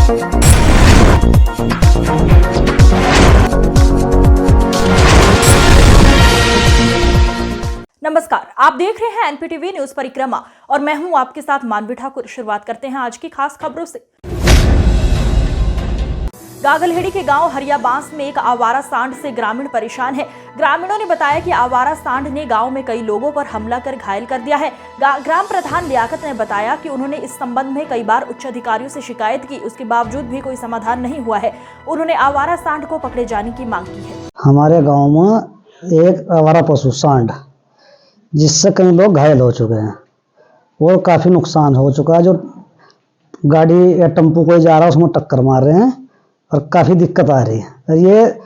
नमस्कार, आप देख रहे हैं एनपीटीवी न्यूज परिक्रमा और मैं हूं आपके साथ मानवी ठाकुर। शुरुआत करते हैं आज की खास खबरों से। गागलहेड़ी के गांव हरिया बांस में एक आवारा सांड से ग्रामीण परेशान है। ग्रामीणों ने बताया कि आवारा सांड ने गांव में कई लोगों पर हमला कर घायल कर दिया है। ग्राम प्रधान लियाकत ने बताया कि उन्होंने इस संबंध में कई बार उच्च अधिकारियों से शिकायत की, उसके बावजूद भी कोई समाधान नहीं हुआ है। उन्होंने आवारा सांड को पकड़े जाने की मांग की है। हमारे गाँव में एक आवारा पशु सांड जिससे कई लोग घायल हो चुके हैं और काफी नुकसान हो चुका है। जो गाड़ी या टेम्पो कोई जा रहा है उसमें टक्कर मार रहे हैं और काफी दिक्कत आ रही है। ये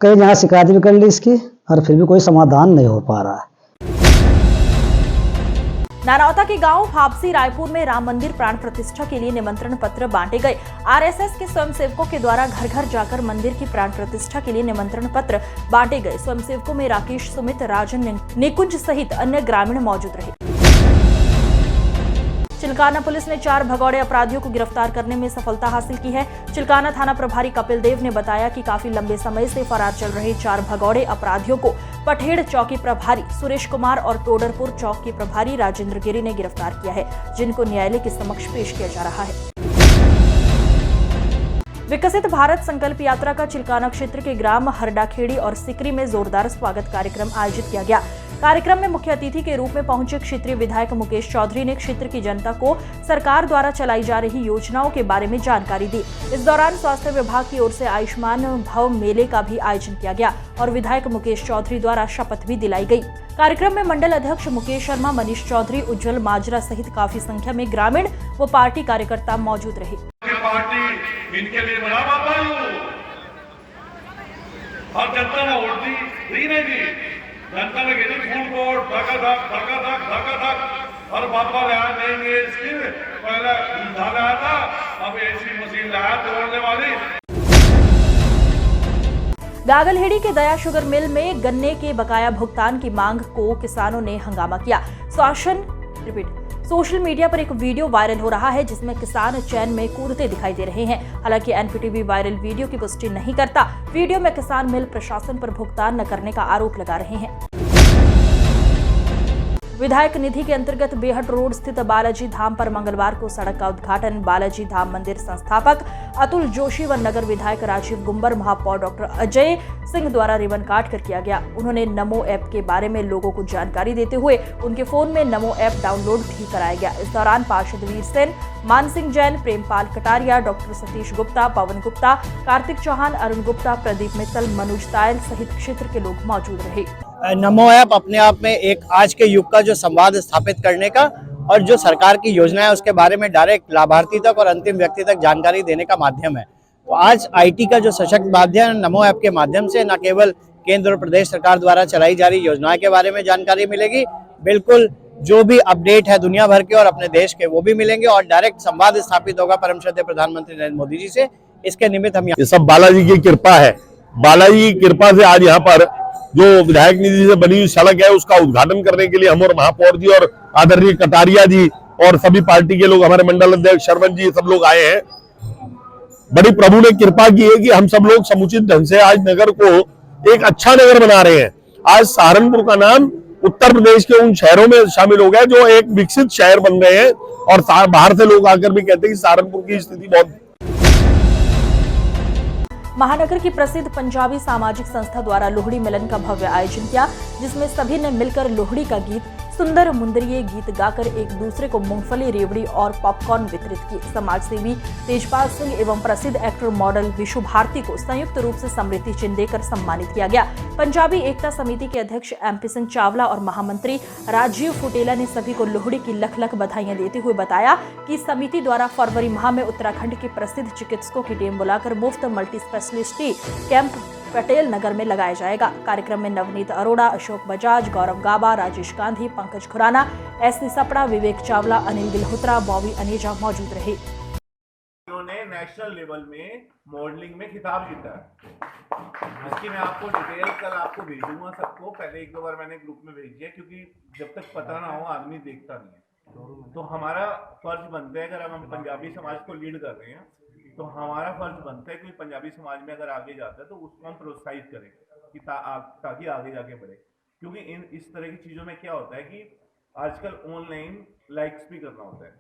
कई जगह शिकायत भी कर ली इसकी और फिर भी कोई समाधान नहीं हो पा रहा है। नानौता के गांव हापसी रायपुर में राम मंदिर प्राण प्रतिष्ठा के लिए निमंत्रण पत्र बांटे गए। आरएसएस के स्वयंसेवकों के द्वारा घर घर जाकर मंदिर की प्राण प्रतिष्ठा के लिए निमंत्रण पत्र बांटे गए। स्वयंसेवकों में राकेश, सुमित, राजन, निकुंज सहित अन्य ग्रामीण मौजूद रहे। चिलकाना पुलिस ने 4 भगौड़े अपराधियों को गिरफ्तार करने में सफलता हासिल की है। चिलकाना थाना प्रभारी कपिल देव ने बताया कि काफी लंबे समय से फरार चल रहे 4 भगौड़े अपराधियों को पठेड़ चौकी प्रभारी सुरेश कुमार और टोडरपुर चौक के प्रभारी राजेंद्र गिरी ने गिरफ्तार किया है, जिनको न्यायालय के समक्ष पेश किया जा रहा है। विकसित भारत संकल्प यात्रा का चिलकाना क्षेत्र के ग्राम हरडाखेड़ी और सिकरी में जोरदार स्वागत कार्यक्रम आयोजित किया गया। कार्यक्रम में मुख्य अतिथि के रूप में पहुंचे क्षेत्रीय विधायक मुकेश चौधरी ने क्षेत्र की जनता को सरकार द्वारा चलाई जा रही योजनाओं के बारे में जानकारी दी। इस दौरान स्वास्थ्य विभाग की ओर से आयुष्मान भव मेले का भी आयोजन किया गया और विधायक मुकेश चौधरी द्वारा शपथ भी दिलाई गई। कार्यक्रम में मंडल अध्यक्ष मुकेश शर्मा, मनीष चौधरी, उज्जवल माजरा सहित काफी संख्या में ग्रामीण व पार्टी कार्यकर्ता मौजूद रहे। इनके लिए बड़ा बाबा और जनता ने वोट दी, नहीं दी। जनता ने कही फूल कोट धक और बाबा लाया नहीं इसकी पहले ऊंधा लाया था, अब ऐसी मशीन लाया तोड़ने वाली। गागलहेड़ी के दया शुगर मिल में गन्ने के बकाया भुगतान की मांग को किसानों ने हंगामा किया। सोशल मीडिया पर एक वीडियो वायरल हो रहा है जिसमें किसान चैन में कूदते दिखाई दे रहे हैं। हालांकि एनपीटीवी वायरल वीडियो की पुष्टि नहीं करता। वीडियो में किसान मिल प्रशासन पर भुगतान न करने का आरोप लगा रहे हैं। विधायक निधि के अंतर्गत बेहट रोड स्थित बालाजी धाम पर मंगलवार को सड़क का उद्घाटन बालाजी धाम मंदिर संस्थापक अतुल जोशी व नगर विधायक राजीव गुंबर, महापौर डॉक्टर अजय सिंह द्वारा रिबन काट कर किया गया। उन्होंने नमो ऐप के बारे में लोगों को जानकारी देते हुए उनके फोन में नमो ऐप डाउनलोड भी कराया गया। इस दौरान पार्षद वीर सेन, मान सिंह जैन, प्रेमपाल कटारिया, डॉक्टर सतीश गुप्ता, पवन गुप्ता, कार्तिक चौहान, अरुण गुप्ता, प्रदीप मित्तल, मनोज तायल सहित क्षेत्र के लोग मौजूद रहे। नमो ऐप अपने आप में एक आज के युग का जो संवाद स्थापित करने का और जो सरकार की योजना है उसके बारे में डायरेक्ट लाभार्थी तक और अंतिम व्यक्ति तक जानकारी देने का माध्यम है। तो आज आईटी का जो सशक्त माध्यम नमो ऐप के माध्यम से न केवल केंद्र और प्रदेश सरकार द्वारा चलाई जा रही योजनाओं के बारे में जानकारी मिलेगी, बिल्कुल जो भी अपडेट है दुनिया भर के और अपने देश के वो भी मिलेंगे और डायरेक्ट संवाद स्थापित होगा परम श्रद्धेय प्रधानमंत्री नरेंद्र मोदी जी से। इसके निमित्त हम ये सब बालाजी की कृपा है। बालाजी की कृपा से आज यहाँ पर जो विधायक निधि से बनी हुई सड़क है उसका उद्घाटन करने के लिए हम और महापौर जी और आदरणीय कटारिया जी और सभी पार्टी के लोग, हमारे मंडल अध्यक्ष शर्मन जी, सब लोग आए हैं। बड़ी प्रभु ने कृपा की है कि हम सब लोग समुचित ढंग से आज नगर को एक अच्छा नगर बना रहे हैं। आज सहारनपुर का नाम उत्तर प्रदेश के उन शहरों में शामिल हो गया जो एक विकसित शहर बन रहे हैं और बाहर से लोग आकर भी कहते हैं कि सहारनपुर की स्थिति बहुत। महानगर की प्रसिद्ध पंजाबी सामाजिक संस्था द्वारा लोहड़ी मिलन का भव्य आयोजन किया, जिसमें सभी ने मिलकर लोहड़ी का गीत सुंदर मुंदरिये गीत गाकर एक दूसरे को मूंगफली, रेवड़ी और पॉपकॉर्न वितरित किए। समाजसेवी तेजपाल सिंह एवं प्रसिद्ध एक्टर मॉडल विशु भारती को संयुक्त रूप से स्मृति चिन्ह देकर सम्मानित किया गया। पंजाबी एकता समिति के अध्यक्ष एमपी सिंह चावला और महामंत्री राजीव फुटेला ने सभी को लोहड़ी की लख लख बधाइयां देते हुए बताया कि समिति द्वारा फरवरी माह में उत्तराखंड के प्रसिद्ध चिकित्सकों की टीम बुलाकर मुफ्त मल्टी स्पेशलिस्टी कैंप पटेल नगर में लगाया जाएगा। कार्यक्रम में नवनीत अरोड़ा, अशोक बजाज, गौरव गाबा, राजेश गांधी, पंकज खुराना, एससी सपड़ा, विवेक चावला, अनिल गिल्होत्रा, बॉबी अनेजा मौजूद रहे। उन्होंने नेशनल लेवल में मॉडलिंग में खिताब जीता है, जिसकी मैं आपको डिटेल कल आपको भेजूंगा सबको। पहले एक दो बार मैंने ग्रुप में भेज दिया क्योंकि जब तक पता ना हो आदमी देखता नहीं है। तो हमारा फर्ज बनता है, अगर हम पंजाबी समाज को लीड कर रहे हैं तो हमारा फर्ज बनता है कि पंजाबी समाज में अगर आगे जाता है तो उसको हम प्रोत्साहित करें कि ताकि आगे जाके बढ़े, क्योंकि इस तरह की चीज़ों में क्या होता है कि आजकल ऑनलाइन लाइक्स भी करना होता है।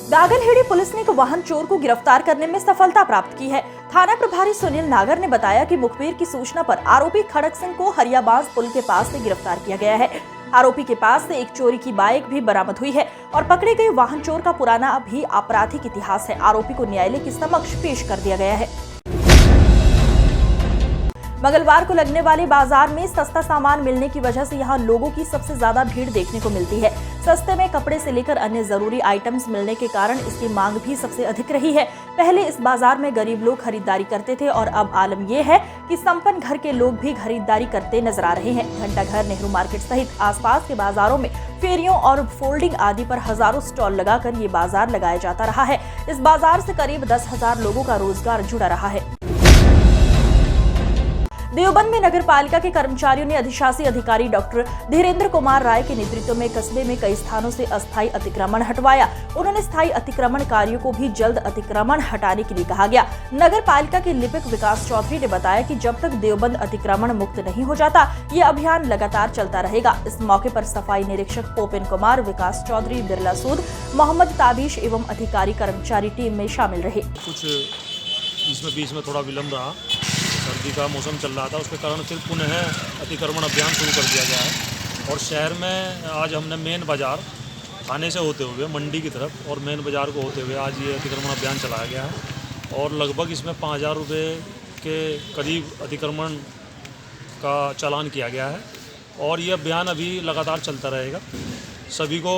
गागलहेड़ी पुलिस ने एक वाहन चोर को गिरफ्तार करने में सफलता प्राप्त की है। थाना प्रभारी सुनील नागर ने बताया कि मुखबिर की सूचना पर आरोपी खड़क सिंह को हरियाबाज पुल के पास से गिरफ्तार किया गया है। आरोपी के पास से एक चोरी की बाइक भी बरामद हुई है और पकड़े गए वाहन चोर का पुराना भी आपराधिक इतिहास है। आरोपी को न्यायालय के समक्ष पेश कर दिया गया है। मंगलवार को लगने वाले बाजार में सस्ता सामान मिलने की वजह से यहां लोगों की सबसे ज्यादा भीड़ देखने को मिलती है। सस्ते में कपड़े से लेकर अन्य जरूरी आइटम्स मिलने के कारण इसकी मांग भी सबसे अधिक रही है। पहले इस बाजार में गरीब लोग खरीदारी करते थे और अब आलम यह है कि संपन्न घर के लोग भी खरीदारी करते नजर आ रहे हैं। घंटाघर, नेहरू मार्केट सहित आसपास के बाजारों में फेरियों और फोल्डिंग आदि पर हजारों स्टॉल लगाकर ये बाजार लगाया जाता रहा है। इस बाजार से करीब 10,000 लोगों का रोजगार जुड़ा रहा है। देवबंद में नगर पालिका के कर्मचारियों ने अधिशासी अधिकारी डॉक्टर धीरेन्द्र कुमार राय के नेतृत्व में कस्बे में कई स्थानों से अस्थायी अतिक्रमण हटवाया। उन्होंने स्थायी अतिक्रमणकारियों को भी जल्द अतिक्रमण हटाने के लिए कहा गया। नगर पालिका के लिपिक विकास चौधरी ने बताया कि जब तक देवबंद अतिक्रमण मुक्त नहीं हो जाता ये अभियान लगातार चलता रहेगा। इस मौके पर सफाई निरीक्षक पोपिन कुमार, विकास चौधरी, बिरला सूद, मोहम्मद ताबिश एवं अधिकारी कर्मचारी टीम में शामिल रहे। कुछ इसमें बीच में थोड़ा विलम्ब रहा, सर्दी का मौसम चल रहा था, उसके कारण फिर पुनः अतिक्रमण अभियान शुरू कर दिया गया है। और शहर में आज हमने मेन बाज़ार थाने से होते हुए मंडी की तरफ और मेन बाज़ार को होते हुए आज ये अतिक्रमण अभियान चलाया गया है और लगभग इसमें 5,000 रुपये के करीब अतिक्रमण का चालान किया गया है और ये अभियान अभी लगातार चलता रहेगा। सभी को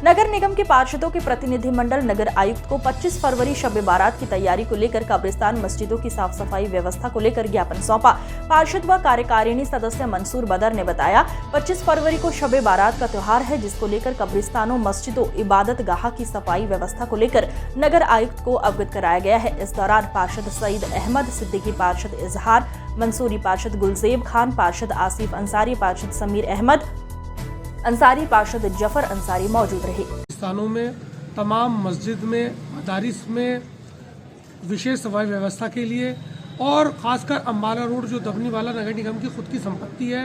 नगर निगम के पार्षदों के प्रतिनिधिमंडल नगर आयुक्त को 25 फरवरी शब बारात की तैयारी को लेकर कब्रिस्तान मस्जिदों की साफ सफाई व्यवस्था को लेकर ज्ञापन सौंपा। पार्षद व कार्यकारिणी सदस्य मंसूर बदर ने बताया 25 फरवरी को शब बारात का त्योहार है, जिसको लेकर कब्रिस्तानों, मस्जिदों, इबादत गाह की सफाई व्यवस्था को लेकर नगर आयुक्त को अवगत कराया गया है। इस दौरान पार्षद सईद अहमद सिद्दीकी, पार्षद इजहार मंसूरी, पार्षद गुलजेब खान, पार्षद आसिफ अंसारी, पार्षद समीर अहमद अंसारी, पार्षद जफर अंसारी मौजूद रहे। स्थानों में तमाम मस्जिद में, मदारिस में विशेष सफाई व्यवस्था के लिए और खासकर अम्बाला रोड जो दबनी वाला नगर निगम की खुद की संपत्ति है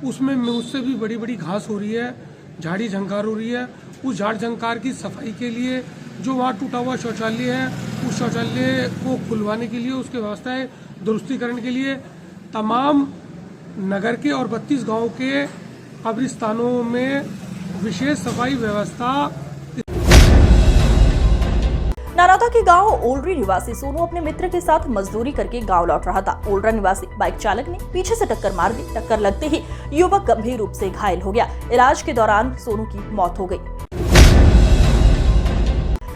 उसमें मुझसे भी बड़ी बड़ी घास हो रही है, झाड़ी झंकार हो रही है। उस झाड़ झंकार की सफाई के लिए जो वहाँ टूटा हुआ शौचालय है उस शौचालय को खुलवाने के लिए, उसकी व्यवस्थाएं दुरुस्तीकरण के लिए तमाम नगर के और 32 गाँव के कब्रिस्तानों में विशेष सफाई व्यवस्था। नारौदा के गांव ओलरी निवासी सोनू अपने मित्र के साथ मजदूरी करके गांव लौट रहा था। ओलरा निवासी बाइक चालक ने पीछे से टक्कर मार दी। टक्कर लगते ही युवक गंभीर रूप से घायल हो गया। इलाज के दौरान सोनू की मौत हो गई।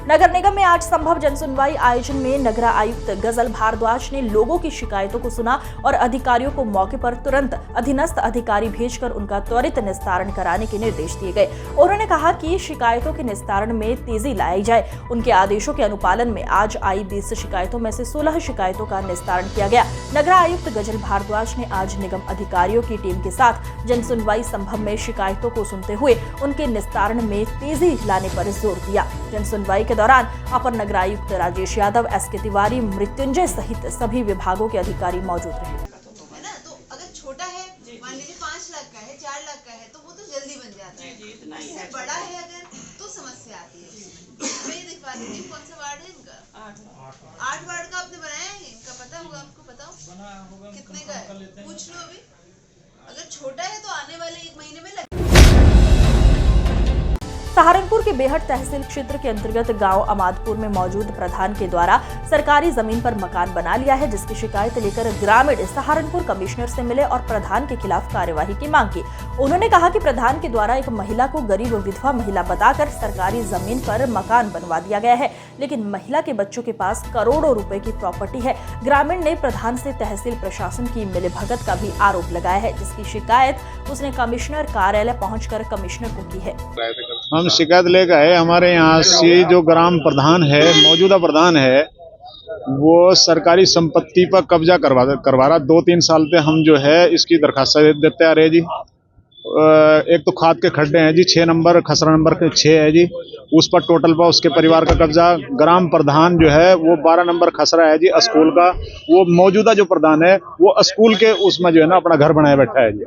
नगर निगम में आज संभव जनसुनवाई आयोजन में नगर आयुक्त गजल भारद्वाज ने लोगों की शिकायतों को सुना और अधिकारियों को मौके पर तुरंत अधीनस्थ अधिकारी भेजकर उनका त्वरित निस्तारण कराने के निर्देश दिए गए। उन्होंने कहा कि शिकायतों के निस्तारण में तेजी लाई जाए। उनके आदेशों के अनुपालन में आज आई 20 शिकायतों में से 16 शिकायतों का निस्तारण किया गया। नगर आयुक्त गजल भारद्वाज ने आज निगम अधिकारियों की टीम के साथ जनसुनवाई संभव में शिकायतों को सुनते हुए उनके निस्तारण में तेजी लाने पर जोर दिया। जनसुनवाई के दौरान अपर नगर आयुक्त राजेश यादव, एसके तिवारी, मृत्युंजय सहित सभी विभागों के अधिकारी मौजूद रहे। है ना, तो अगर छोटा है मान लीजिए 5 लाख का है, 4 लाख का है तो वो तो जल्दी बन जाता है। इससे बड़ा है अगर तो समस्या आती है। मैं ये दिखवा देती हूँ, कौन सा वार्ड है इनका? 8 वार्ड का आपने बनाया है, इनका पता होगा आपको, बताओ कितने का है, पूछ लो अभी। अगर छोटा है तो आने वाले 1 महीने में सहारनपुर के बेहट तहसील क्षेत्र के अंतर्गत गांव अमादपुर में मौजूद प्रधान के द्वारा सरकारी जमीन पर मकान बना लिया है, जिसकी शिकायत लेकर ग्रामीण सहारनपुर कमिश्नर से मिले और प्रधान के खिलाफ कार्यवाही की मांग की। उन्होंने कहा कि प्रधान के द्वारा एक महिला को गरीब विधवा महिला बताकर सरकारी जमीन पर मकान बनवा दिया गया है, लेकिन महिला के बच्चों के पास करोड़ों रुपए की प्रॉपर्टी है। ग्रामीण ने प्रधान से तहसील प्रशासन की मिलीभगत का भी आरोप लगाया है, जिसकी शिकायत उसने कमिश्नर कार्यालय पहुंचकर कमिश्नर को की है। हम शिकायत लेकर आए, हमारे यहाँ से जो ग्राम प्रधान है, मौजूदा प्रधान है, वो सरकारी संपत्ति पर कब्जा करवा रहा। 2-3 साल से हम जो है इसकी दरखास्त देते आ रहे जी, एक तो खाद के खड्डे हैं जी, 6 नंबर खसरा नंबर के 6 है जी, उस पर टोटल पर उसके परिवार का कब्जा। ग्राम प्रधान जो है वो 12 नंबर खसरा है जी स्कूल का, वो मौजूदा जो प्रधान है वो स्कूल के उसमें जो है ना अपना घर बनाया बैठा है जी।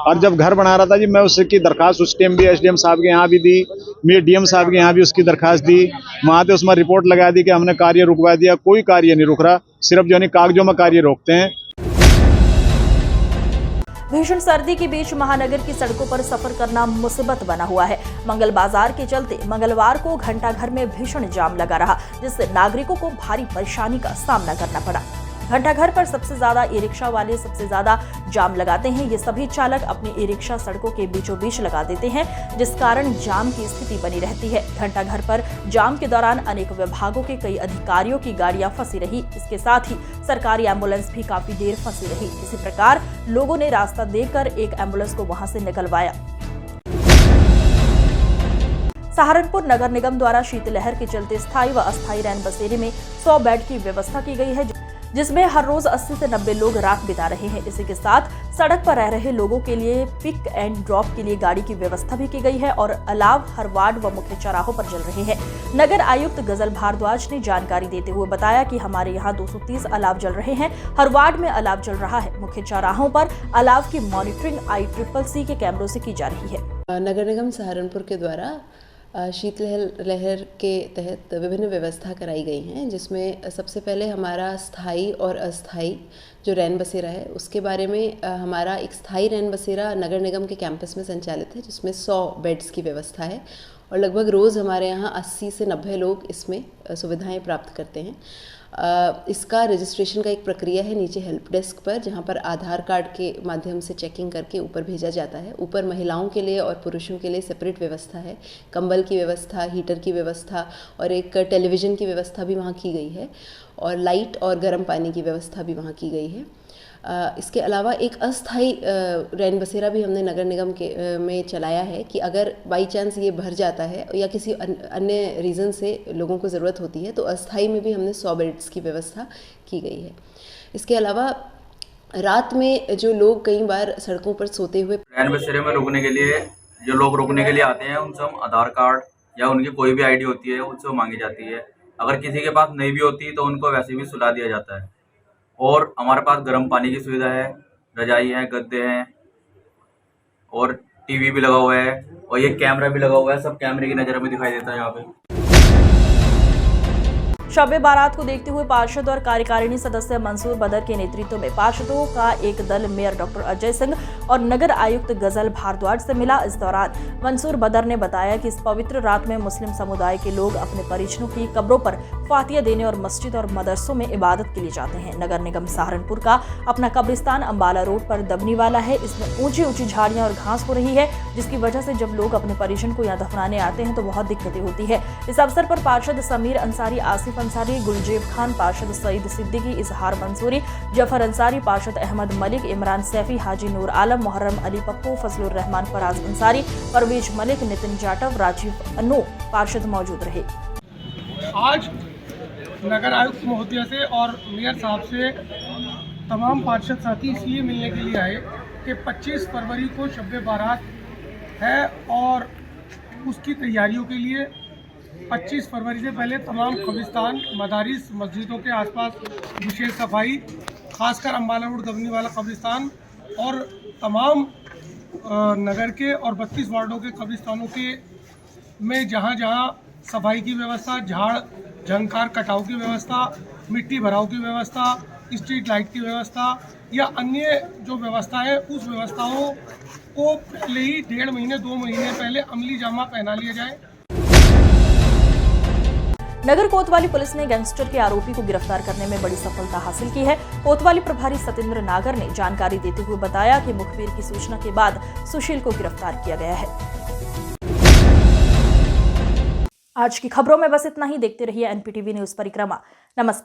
और जब घर बना रहा था जी, मैं उसकी दरखास्त उस टाइम भी एसडीएम साहब के यहाँ भी दी, मैं डीएम साहब के यहाँ भी उसकी दरखास्त दी, वहां पे उसमें रिपोर्ट लगा दी कि हमने कार्य रुकवा दिया। कोई कार्य नहीं रुक रहा, सिर्फ जो है कागजों में कार्य रोकते हैं। भीषण सर्दी के बीच महानगर की सड़कों पर सफर करना मुसीबत बना हुआ है। मंगल बाजार के चलते मंगलवार को घंटाघर में भीषण जाम लगा रहा, जिससे नागरिकों को भारी परेशानी का सामना करना पड़ा। घंटाघर पर सबसे ज्यादा ई रिक्शा वाले सबसे ज्यादा जाम लगाते हैं। ये सभी चालक अपनी ई रिक्शा सड़कों के बीचों बीच लगा देते हैं, जिस कारण जाम की स्थिति बनी रहती है। घंटाघर पर जाम के दौरान अनेक विभागों के कई अधिकारियों की गाड़ियां फंसी रही। इसके साथ ही सरकारी एम्बुलेंस भी काफी देर फंसी रही। इसी प्रकार लोगों ने रास्ता देकर एक एम्बुलेंस को वहां से निकलवाया। सहारनपुर नगर निगम द्वारा शीतलहर के चलते स्थायी व अस्थायी रैन बसेरे में 100 बेड की व्यवस्था की गई है, जिसमें हर रोज 80 से 90 लोग रात बिता रहे हैं। इसी के साथ सड़क पर रह रहे लोगों के लिए पिक एंड ड्रॉप के लिए गाड़ी की व्यवस्था भी की गई है और अलाव हर वार्ड व मुख्य चौराहों पर जल रहे हैं। नगर आयुक्त गजल भारद्वाज ने जानकारी देते हुए बताया कि हमारे यहाँ 230 अलाव जल रहे हैं, हर वार्ड में अलाव जल रहा है। मुख्य चौराहों पर अलाव की मॉनिटरिंग ICCC के कैमरों से की जा रही है। नगर निगम सहारनपुर के द्वारा शीतलहर के तहत विभिन्न व्यवस्था कराई गई हैं, जिसमें सबसे पहले हमारा स्थायी और अस्थायी जो रैन बसेरा है उसके बारे में हमारा एक स्थायी रैन बसेरा नगर निगम के कैंपस में संचालित है, जिसमें 100 बेड्स की व्यवस्था है और लगभग रोज़ हमारे यहाँ 80 से 90 लोग इसमें सुविधाएं प्राप्त करते हैं। इसका रजिस्ट्रेशन का एक प्रक्रिया है नीचे हेल्प डेस्क पर, जहाँ पर आधार कार्ड के माध्यम से चेकिंग करके ऊपर भेजा जाता है। ऊपर महिलाओं के लिए और पुरुषों के लिए सेपरेट व्यवस्था है, कंबल की व्यवस्था, हीटर की व्यवस्था और एक टेलीविज़न की व्यवस्था भी वहाँ की गई है और लाइट और गर्म पानी की व्यवस्था भी वहाँ की गई है। इसके अलावा एक अस्थायी रैन बसेरा भी हमने नगर निगम के में चलाया है कि अगर बाई चांस ये भर जाता है या किसी अन्य रीज़न से लोगों को ज़रूरत होती है तो अस्थायी में भी हमने 100 बेड्स की व्यवस्था की गई है। इसके अलावा रात में जो लोग कई बार सड़कों पर सोते हुए रैन बसेरे में रुकने के लिए जो लोग रुकने के लिए आते हैं उनसे हम आधार कार्ड या उनकी कोई भी ID होती है उनसे मांगी जाती है। अगर किसी के पास नहीं भी होती तो उनको वैसे भी सुला दिया जाता है। और हमारे पास गर्म पानी की सुविधा है, रजाई है, गद्दे हैं और टीवी भी लगा हुआ है और ये कैमरा भी लगा हुआ है। सब कैमरे की नज़र में दिखाई देता है यहाँ पे। शब बारात को देखते हुए पार्षद और कार्यकारिणी सदस्य मंसूर बदर के नेतृत्व में पार्षदों का एक दल मेयर डॉक्टर अजय सिंह और नगर आयुक्त गजल भारद्वाज से मिला। इस दौरान मंसूर बदर ने बताया कि इस पवित्र रात में मुस्लिम समुदाय के लोग अपने परिजनों की कब्रों पर फातिया देने और मस्जिद और मदरसों में इबादत के लिए जाते हैं। नगर निगम सहारनपुर का अपना कब्रिस्तान अंबाला रोड पर दबनी वाला है। इसमें ऊंची ऊंची झाड़ियां और घास हो रही है, जिसकी वजह से जब लोग अपने परिजन को यहाँ दफनाने आते हैं तो बहुत दिक्कतें होती है। इस अवसर पर पार्षद समीर अंसारी, आसिफ अंसारी, गुलजेब खान, पार्षद सईद सिद्दीकी, इजहार मंसूरी, जफर अंसारी, पार्षद अहमद मलिक, इमरान सैफी, हाजी नूर आलम, मुहर्रम अली पप्पू, फजलुर रहमान, फराज अंसारी, परवेज मलिक, नितिन जाटव, राजीव अनु पार्षद मौजूद रहे। आज नगर आयुक्त महोदय से और मेयर साहब से तमाम पार्षद साथी इसलिए मिलने के लिए आए कि 25 फरवरी को शब बारात है और उसकी तैयारियों के लिए 25 फरवरी से पहले तमाम कब्रिस्तान, मदारिस, मस्जिदों के आसपास विशेष सफाई, खासकर अंबाला रोड दबनी वाला कब्रिस्तान और तमाम नगर के और 32 वार्डों के कब्रिस्तानों के में जहां जहां सफाई की व्यवस्था, झाड़ झंकार कटाव की व्यवस्था, मिट्टी भराव की व्यवस्था, स्ट्रीट लाइट की व्यवस्था या अन्य जो व्यवस्था है उस व्यवस्थाओं को पहले ही 1.5 महीने 2 महीने पहले अमली जामा पहना लिया जाए। नगर कोतवाली पुलिस ने गैंगस्टर के आरोपी को गिरफ्तार करने में बड़ी सफलता हासिल की है। कोतवाली प्रभारी सतेंद्र नागर ने जानकारी देते हुए बताया कि मुखबिर की सूचना के बाद सुशील को गिरफ्तार किया गया है। आज की खबरों में बस इतना ही। देखते रहिए NPTV न्यूज परिक्रमा। नमस्कार।